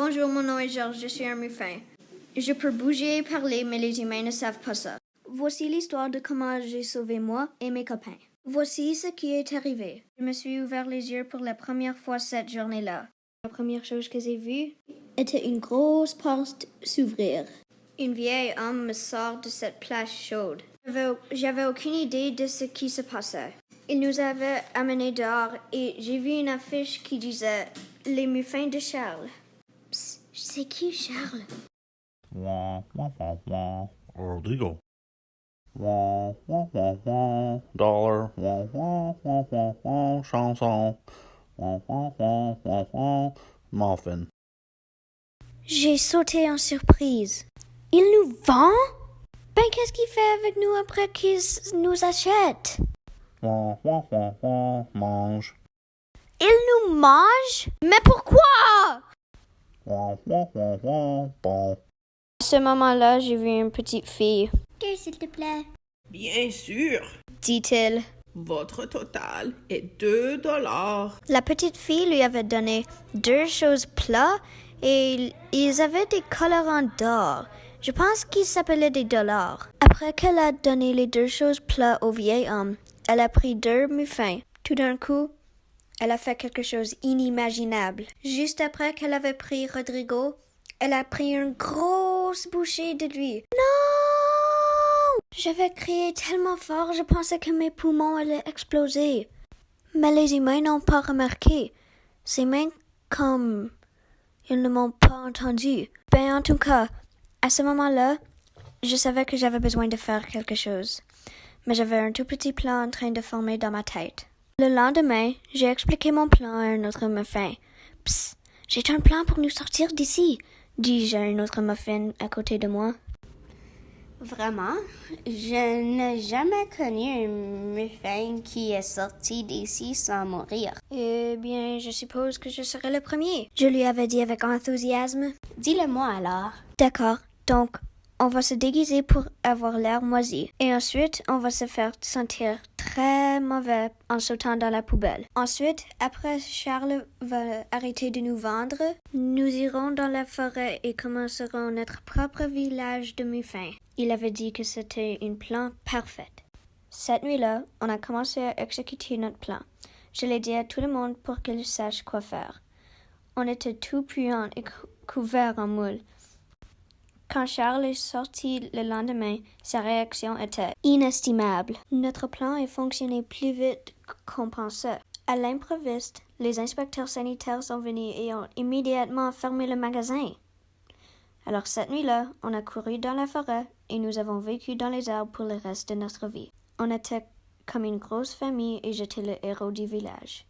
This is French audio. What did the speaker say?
Bonjour, mon nom est Georges, je suis un muffin. Je peux bouger et parler, mais les humains ne savent pas ça. Voici l'histoire de comment j'ai sauvé moi et mes copains. Voici ce qui est arrivé. Je me suis ouvert les yeux pour la première fois cette journée-là. La première chose que j'ai vue était une grosse porte s'ouvrir. Un vieil homme me sort de cette place chaude. J'avais aucune idée de ce qui se passait. Il nous avait amenés dehors et j'ai vu une affiche qui disait « Les muffins de Charles ». Psst, c'est qui Charles? Wah, wah, wah, wah. Rodrigo. Wah, wah, wah, wah. Dollar. Wah, wah, wah, wah, wah. Chanson. Wah, wah, wah, wah, wah. Muffin. J'ai sauté en surprise. Il nous vend? Ben, qu'est-ce qu'il fait avec nous après qu'il nous achète? Wah, wah, wah, wah. Mange. Il nous mange? Mais pourquoi? Wah, wah, wah, wah. Bon. À ce moment-là, j'ai vu une petite fille. « S'il te plaît. » Bien sûr. dit-il. Votre total est $2. La petite fille lui avait donné 2 choses plats et ils avaient des colorants d'or. Je pense qu'ils s'appelaient des dollars. Après qu'elle a donné les 2 choses plats au vieil homme, elle a pris 2 muffins. Tout d'un coup, elle a fait quelque chose d'inimaginable. Juste après qu'elle avait pris Rodrigo, elle a pris une grosse bouchée de lui. Non! J'avais crié tellement fort, je pensais que mes poumons allaient exploser. Mais les humains n'ont pas remarqué. C'est même comme ils ne m'ont pas entendu. Ben, en tout cas, à ce moment-là, je savais que j'avais besoin de faire quelque chose. Mais j'avais un tout petit plan en train de former dans ma tête. Le lendemain, j'ai expliqué mon plan à un autre muffin. « Psst, j'ai un plan pour nous sortir d'ici », dis-je à un autre muffin à côté de moi. Vraiment? Je n'ai jamais connu un muffin qui est sorti d'ici sans mourir. Eh bien, je suppose que je serai le premier, je lui avais dit avec enthousiasme. Dis-le-moi alors. D'accord, donc on va se déguiser pour avoir l'air moisi. Et ensuite, on va se faire sentir très mauvais en sautant dans la poubelle. Ensuite, après Charles va arrêter de nous vendre, nous irons dans la forêt et commencerons notre propre village de muffins. Il avait dit que c'était un plan parfait. Cette nuit-là, on a commencé à exécuter notre plan. Je l'ai dit à tout le monde pour qu'ils sachent quoi faire. On était tout puants et couverts en moule. Quand Charles est sorti le lendemain, sa réaction était inestimable. Notre plan a fonctionné plus vite qu'on pensait. À l'improviste, les inspecteurs sanitaires sont venus et ont immédiatement fermé le magasin. Alors cette nuit-là, on a couru dans la forêt et nous avons vécu dans les arbres pour le reste de notre vie. On était comme une grosse famille et j'étais le héros du village.